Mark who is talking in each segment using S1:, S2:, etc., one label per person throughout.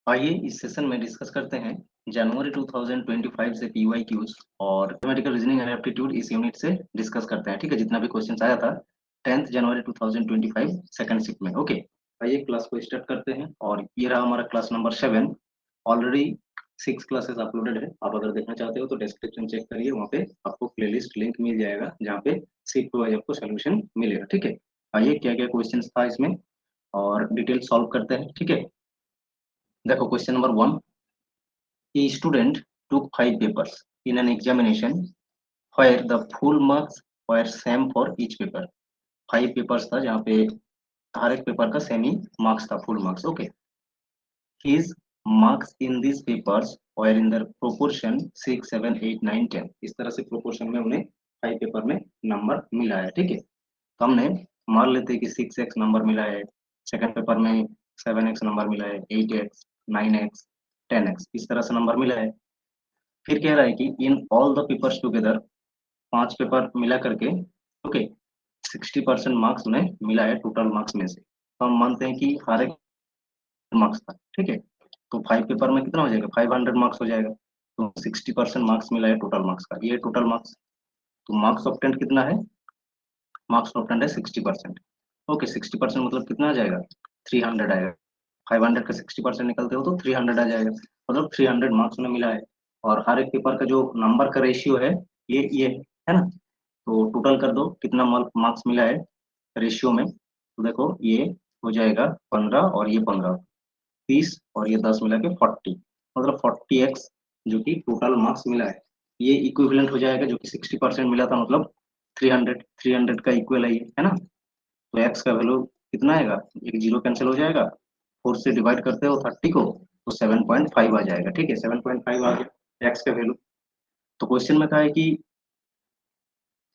S1: आइए इस सेशन में डिस्कस करते हैं जनवरी 2025 से पीवाईक्यूज और मैथमेटिकल रीजनिंग एंड एप्टीट्यूड इस यूनिट से डिस्कस करते हैं। ठीक है, जितना भी क्वेश्चन आया था 10th जनवरी 2025 सेकंड शिफ्ट में। ओके, आइए क्लास को स्टार्ट करते हैं। और ये रहा हमारा class number 7। Already 6 classes uploaded है। आप अगर देखना चाहते हो तो डिस्क्रिप्शन चेक करिए, वहाँ पे आपको प्लेलिस्ट लिंक मिल जाएगा जहाँ पे शिफ्ट वाइज आपको सोल्यूशन मिलेगा। ठीक है, आइए क्या क्या क्वेश्चन था इसमें और डिटेल सॉल्व करते हैं। ठीक है, देखो question number 1। A student took 5 papers in an examination where the full marks were same for each paper. 5 papers था जहाँ पे हर एक पेपर का सेम ही मार्क्स था, full marks. Okay, his marks in these papers were in the proportion 6, 7, 8, 9, 10। इस तरह से proportion में उन्हें 5 पेपर में नंबर मिला है। ठीक है, तो हमने मान लेते हैं कि 6x नंबर मिला है, सेकंड पेपर में 7x नंबर मिला है, 8x, 9x, 10x इस तरह से नंबर मिला है। फिर कह रहा है कि in all the papers together, 5 paper मिला करके ओके 60% मार्क्स उन्हें मिला है टोटल मार्क्स में से। तो हम मानते हैं कि हर एक मार्क्स था। ठीक है, तो 5 पेपर में कितना हो जाएगा, 500 मार्क्स हो जाएगा। तो 60% मार्क्स मिला है टोटल मार्क्स का, ये टोटल मार्क्स। तो मार्क्स ऑब्टेंड कितना है, मार्क्स ऑब्टेंड है 60%। ओके, 60% मतलब कितना आ जाएगा, 300 आएगा। 500 का 60% निकलते हो तो 300 आ जाएगा, मतलब 300 मार्क्स में मिला है। और हर एक पेपर का जो नंबर का रेशियो है ये है ना। तो टोटल कर दो कितना मार्क्स मिला है रेशियो में, तो देखो ये हो जाएगा 15 और ये 15, 30 और ये 10 मिला के 40, मतलब 40x जो कि टोटल मार्क्स मिला है। ये इक्विवेलेंट हो जाएगा जो कि 60% मिला था, मतलब 300, 300 का इक्वल है ये, है ना। तो x का वैल्यू कितना आएगा, एक जीरो कैंसिल हो जाएगा, 4 से डिवाइड करते हो 30 को तो 7.5 आ जाएगा। ठीक है, 7.5 आ गया x का वैल्यू। तो क्वेश्चन में कहा है कि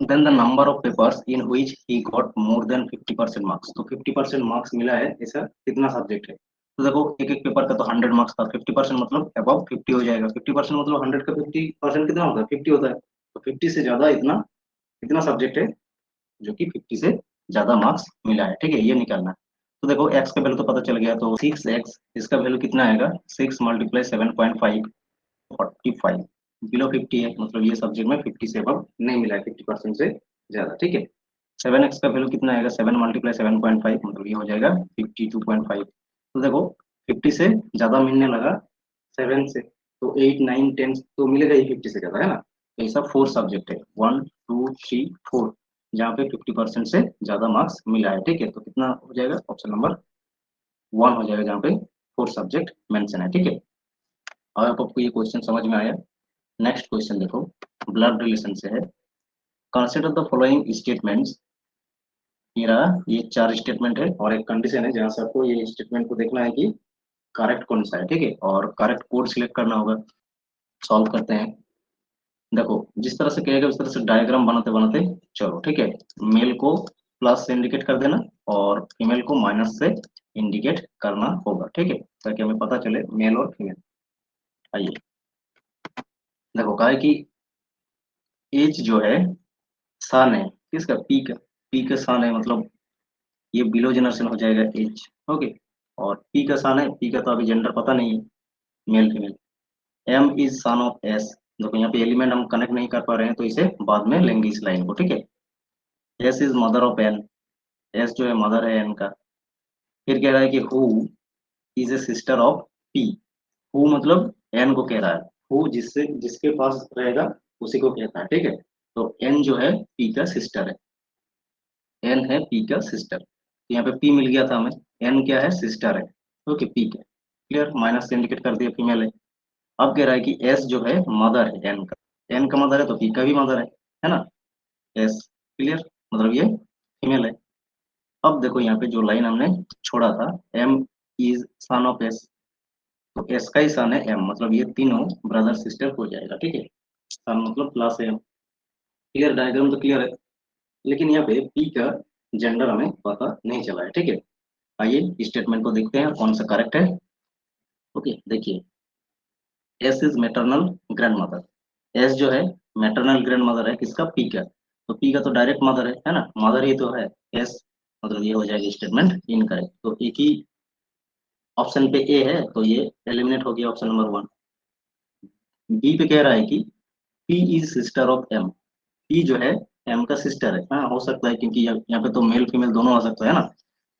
S1: than the number of papers in which he got more than 50% marks. तो 50% मार्क्स मिला है, ऐसा कितना सब्जेक्ट है। तो देखो एक एक पेपर का तो 100 मार्क्स था, 50% मतलब अबव 50 हो जाएगा। 50% मतलब 100 का 50% कितना होता है, 50 होता है। तो 50 से ज्यादा इतना कितना सब्जेक्ट है जो कि 50 से ज्यादा मार्क्स मिला है। ठीक है, ये निकालना है। तो देखो एक्स का वैल्यू तो पता चल गया, तो 6x इसका वैल्यू कितना आएगा, 6 मल्टीप्लाई 7.5, 45 बिलो 50 है, मतलब ये सब्जेक्ट में 50 से अब नहीं मिला है, 50% से ज्यादा। ठीक है, 7x का वैल्यू कितना आएगा, 7 मल्टीप्लाई 7.5 मतलब ये हो जाएगा 52.5। तो देखो 50 से ज्यादा मिलने लगा 7 से, तो 8, 9, 10 तो मिलेगा ही 50 से ज्यादा, है ना। तो ऐसा 4 सब्जेक्ट है, 1, 2, 3, 4 जहाँ पे 50% से ज्यादा मार्क्स मिला है। ठीक है, तो कितना हो जाएगा, ऑप्शन नंबर 1 हो जाएगा जहाँ पे 4 सब्जेक्ट मेंशन है। ठीक है, और आपको ये क्वेश्चन समझ में आया। नेक्स्ट क्वेश्चन देखो, ब्लड रिलेशन से है। Consider the following statements. ये रहा, ये 4 स्टेटमेंट है और एक कंडीशन है जहाँ से आपको ये स्टेटमेंट को देखना है कि करेक्ट कौन सा है। ठीक है, और करेक्ट कोड सिलेक्ट करना होगा। सॉल्व करते हैं। देखो जिस तरह से कहेगा उस तरह से डायग्राम बनाते बनाते चलो। ठीक है, मेल को प्लस से इंडिकेट कर देना और फीमेल को माइनस से इंडिकेट करना होगा। ठीक है, ताकि हमें पता चले मेल और फीमेल। आइए देखो कहा है कि एज जो है सन है किसका, पी का सन है, मतलब ये बिलो जनरेशन हो जाएगा एज। ओके, और पी का सन है, पी का तो अभी जेंडर पता नहीं है, male female. M is son of S, देखो यहाँ पे एलिमेंट हम कनेक्ट नहीं कर पा रहे हैं तो इसे बाद में लेंगे इस लाइन को। ठीक है, S is mother of N, S जो है मदर है एन का। फिर कह रहा है कि who is a sister of P, who मतलब एन को कह रहा है, हु जिससे जिसके पास रहेगा उसी को कहता है। ठीक है, तो एन जो है पी का सिस्टर है, एन है पी का सिस्टर। तो यहाँ पे पी मिल गया था हमें, एन क्या है, सिस्टर है। ओके, पी का क्लियर, माइनस से इंडिकेट कर दिया फीमेल है। अब कह रहा है कि एस जो है मदर है एन का, एन का मदर है तो पी का भी मदर है ना। एस क्लियर, मतलब ये फीमेल है। अब देखो यहाँ पे जो लाइन हमने छोड़ा था, M is son of S, तो एस का ही सन है एम, मतलब ये तीनों ब्रदर सिस्टर हो जाएगा। ठीक है, सन मतलब प्लस एम। क्लियर, डायग्राम तो क्लियर है, लेकिन यहाँ पे पी का जेंडर हमें पता नहीं चला है। ठीक है, आइए स्टेटमेंट को देखते हैं कौन सा करेक्ट है। ओके देखिए, S is maternal grand mother, S जो है मैटरनल ग्रैंड मदर है किसका, पी का। तो पी का तो डायरेक्ट मदर है ना, मदर ही तो है एस, मतलब ये हो जाएगा स्टेटमेंट इनकरेक्ट। तो एक ही ऑप्शन पे ए है तो ये एलिमिनेट हो गया ऑप्शन नंबर वन। बी पे कह रहा है कि P is sister of M. P जो है एम का सिस्टर है। हाँ हो सकता है क्योंकि यहाँ पे तो मेल फीमेल दोनों आ सकता है ना।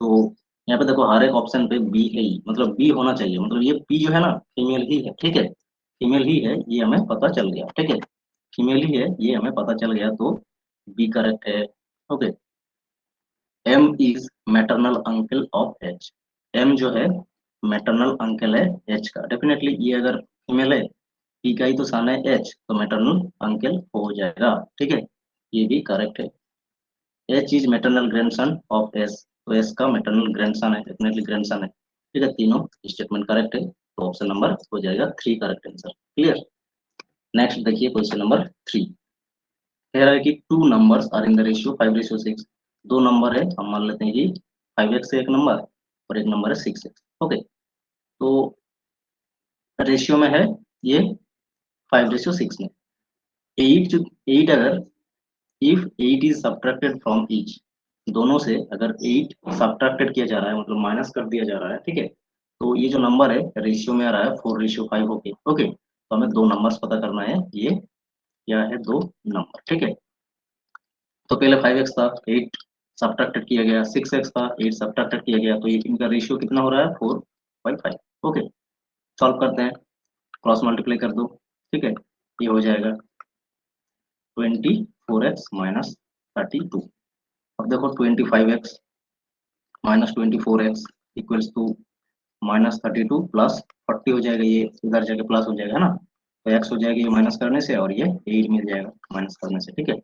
S1: तो यहाँ पे देखो हर एक ऑप्शन पे बी है ही, मतलब बी होना चाहिए, मतलब ये पी जो है ना फीमेल ही है, ठीक है। फीमेल ही है ये हमें पता चल गया, ठीक है। फीमेल ही है ये हमें पता चल गया, तो बी करेक्ट है। Okay. M is maternal uncle of H. M जो है मैटरनल अंकल है एच का, डेफिनेटली ये अगर फीमेल है, पी का ही तो सन है एच, तो मैटरनल अंकल हो जाएगा, ठीक है। ये भी करेक्ट है। H is maternal grandson of S. तो एस का मैटरनल ग्रैंडसन है, डेफिनेटली ग्रैंडसन है, ठीक है। तीनों स्टेटमेंट करेक्ट है, तो ऑप्शन नंबर हो जाएगा three correct answer. Clear. Next देखिए क्वेश्चन नंबर थ्री। कह रहा है कि two numbers are in the ratio 5:6। दो नंबर है, हम मान लेते हैं कि 5x है एक नंबर और एक नंबर है 6x। ओके। तो रेशियो में है ये 5:6 में। एट एट अगर if at is subtracted from each, दोनों से अगर एट सब्ट्रैक्टेड किया जा रहा है, मतलब माइनस कर दिया जा रहा है, ठीक है। तो ये जो नंबर है रेशियो में आ रहा है 4:5। ओके ओके, तो हमें दो नंबर्स पता करना है, ये क्या है, दो नंबर, ठीक है। तो पहले 5x था, 8 सब्ट्रैक्टेड किया गया, 6x था, 8 सब्ट्रैक्टेड किया गया, तो ये इनका रेशियो कितना हो रहा है, 4/5। ओके। सॉल्व करते हैं, क्रॉस मल्टीप्लाई कर दो, ठीक है। ये हो जाएगा 24x - 32। अब देखो 25x - 24x equals to -32 plus 40 हो जाएगा, ये इधर जाके प्लस हो जाएगा, है ना। तो एक्स हो जाएगा ये माइनस करने से, और ये 8 मिल जाएगा माइनस करने से, ठीक है।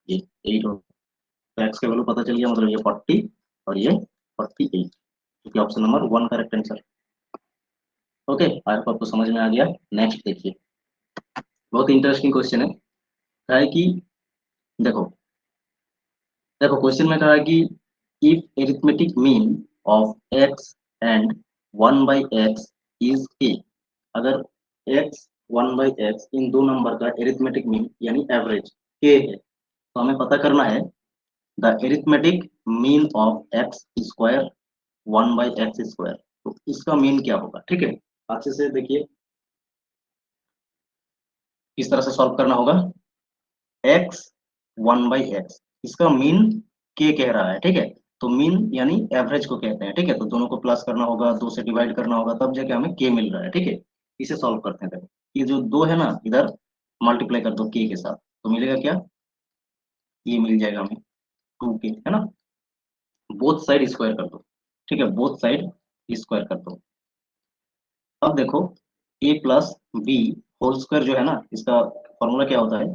S1: ये 8 हो, तो एक्स का वैल्यू पता चल गया, मतलब ये 40 और ये 48, क्योंकि option number one correct answer. Okay, I hope आपको समझ में आ गया। नेक्स्ट देखिए, बहुत इंटरेस्टिंग क्वेश्चन है कि देखो देखो क्वेश्चन में कहा है कि if arithmetic mean of x and 1/x is a. अगर x 1/x इन दो नंबर का एरिथमेटिक मीन यानी एवरेज के है, तो हमें पता करना है the arithmetic mean of x square 1/x²। तो इसका मीन क्या होगा, ठीक है। अच्छे से देखिए किस तरह से सॉल्व करना होगा। x 1/x इसका मीन के कह रहा है, ठीक है। तो मीन यानी एवरेज को कहते हैं, ठीक है। तो दोनों को प्लस करना होगा, दो से डिवाइड करना होगा, तब जाके हमें के मिल रहा है, ठीक है। इसे सॉल्व करते हैं। देखो ये जो दो है ना, इधर मल्टीप्लाई कर दो के साथ, तो मिलेगा क्या, ये मिल जाएगा हमें 2k, है ना। बोथ साइड स्क्वायर कर दो, ठीक है, बोथ साइड स्क्वायर कर दो। अब देखो a plus B whole square जो है ना, इसका फॉर्मूला क्या होता है,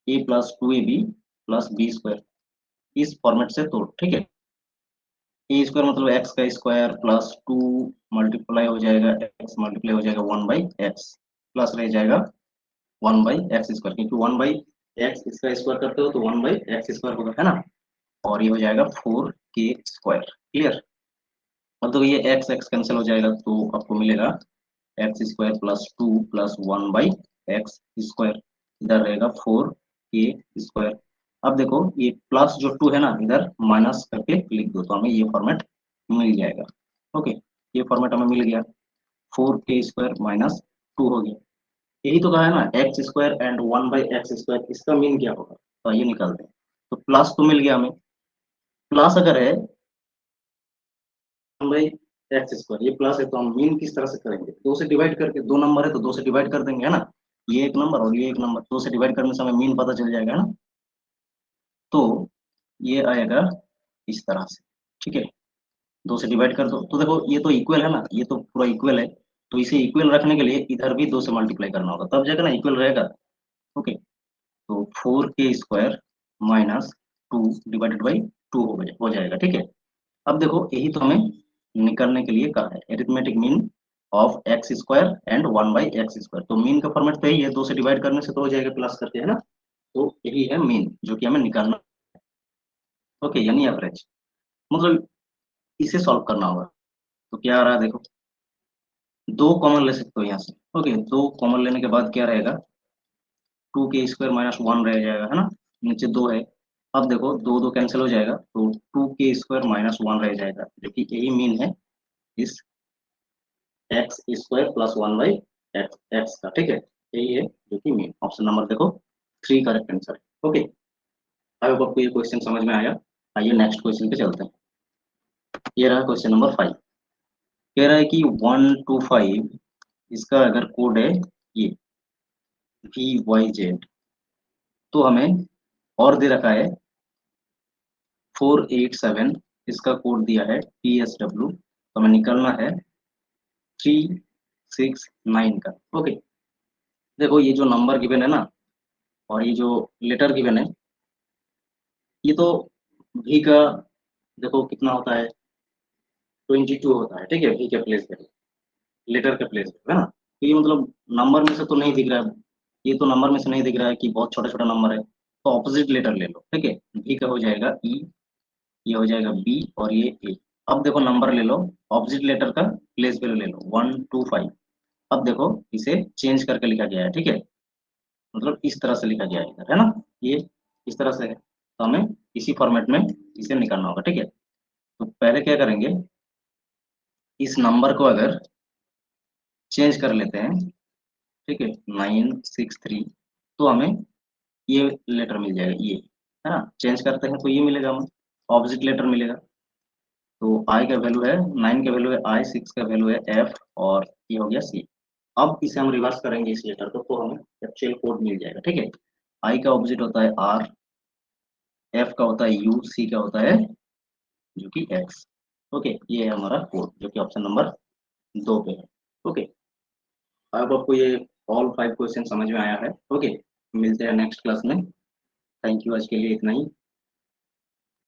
S1: a+2ab प्लस b²। इस फॉर्मेट से तोड़, ठीक है। ए स्क्वायर मतलब एक्स का स्क्वायर प्लस 2 मल्टीप्लाई हो जाएगा, एक्स मल्टीप्लाई हो जाएगा 1/x प्लस रह जाएगा 1/x², क्योंकि 1/x इसका स्क्वायर करते हो तो 1/x² होगा, है ना। और ये हो जाएगा 4k²। क्लियर। मतलब ये एक्स एक्स कैंसिल हो जाएगा, तो आपको मिलेगा x² प्लस 2 प्लस 1/x²। इधर रहेगा 4k²। अब देखो ये प्लस जो 2 है ना, इधर माइनस करके लिख दो, तो हमें ये फॉर्मेट मिल जाएगा। ओके, ये फॉर्मेट हमें मिल गया, 4k² माइनस 2 हो गया। यही तो कहा है ना, x² एंड 1/x², इसका मीन क्या होगा, तो ये निकालते हैं। तो प्लस तो मिल गया हमें, प्लस अगर है 1/x², ये प्लस है, तो हम मीन किस तरह से करेंगे, दो से डिवाइड करके, दो नंबर है तो दो से डिवाइड कर देंगे, है ना। ये एक नंबर और ये एक नंबर, दो से डिवाइड करने से हमें मीन पता चल जाएगा, है ना। तो ये आएगा इस तरह से, ठीक है। दो से डिवाइड कर दो, तो देखो ये तो इक्वल है ना, ये तो पूरा इक्वल है। तो इसे इक्वल रखने के लिए इधर भी दो से मल्टीप्लाई करना होगा, तब जाकर ना इक्वल रहेगा। ओके, तो 4k² माइनस 2 डिवाइडेड बाई 2 हो जाएगा, ठीक है। अब देखो यही तो हमें निकालने के लिए कहा है, arithmetic mean of x² and 1/x²। तो मीन का फॉर्मेट तो यही है, दो से डिवाइड करने से तो हो जाएगा प्लस करके, है ना। तो यही है मीन जो कि हमें निकालना। ओके, यानी एवरेज, मतलब इसे सॉल्व करना होगा। तो क्या आ रहा है देखो, दो कॉमन ले सकते हो यहाँ से। ओके, दो कॉमन लेने के बाद क्या रहेगा, 2k² माइनस 1 रह जाएगा, है ना। नीचे दो है, अब देखो दो दो कैंसिल हो जाएगा, तो 2k² माइनस 1 रह जाएगा, जो कि यही मीन है इस एक्स स्क्वायर प्लस 1/x का, ठीक है, यही है जो कि मीन। ऑप्शन नंबर देखो 3 करेक्ट आंसर है। ओके, आई होप आपको ये क्वेश्चन समझ में आया। आइए नेक्स्ट क्वेश्चन पे चलते हैं। ये रहा क्वेश्चन नंबर 5। कह रहा है कि 125 इसका अगर कोड है ये VYZ, तो हमें और दे रखा है 487 इसका कोड दिया है PSW, तो हमें निकलना है 369 का। ओके, देखो ये जो नंबर गिवन है ना और ये जो लेटर गिवन है, ये तो भी का देखो कितना होता है, 22 होता है, ठीक है, भी के प्लेस पे, लेटर के प्लेस पे, है ना। तो ये मतलब नंबर में से तो नहीं दिख रहा है, ये तो नंबर में से नहीं दिख रहा है कि बहुत छोटा छोटा नंबर है, तो ऑपोजिट लेटर ले लो, ठीक है। भी का हो जाएगा ई, ये हो जाएगा बी और ये ए। अब देखो नंबर ले लो, ऑपोजिट लेटर का प्लेस वैल्यू ले लो 125। अब देखो इसे चेंज करके लिखा गया है, ठीक है, मतलब इस तरह से लिखा गया है इधर, है ना, ये इस तरह से है, तो हमें इसी फॉर्मेट में इसे निकालना होगा, ठीक है। तो पहले क्या करेंगे, इस नंबर को अगर चेंज कर लेते हैं, ठीक है, 963, तो हमें ये लेटर मिल जाएगा, ये, है ना, चेंज करते हैं तो ये मिलेगा हमें, ऑपोजिट लेटर मिलेगा। तो आई का वैल्यू है 9, का वैल्यू है आई, 6 का वैल्यू है एफ, और ये हो गया सी। अब इसे हम रिवर्स करेंगे इस लेटर को, तो हमें एक्चुअल कोड मिल जाएगा, ठीक है। आई का ऑपोजिट होता है आर, एफ का होता है यू, सी का होता है जो कि एक्स। ओके, ये है हमारा कोड जो कि ऑप्शन नंबर 2 पे है। ओके, अब आपको ये ऑल 5 क्वेश्चन समझ में आया है। ओके, मिलते हैं नेक्स्ट क्लास में। थैंक यू, आज के लिए इतना ही।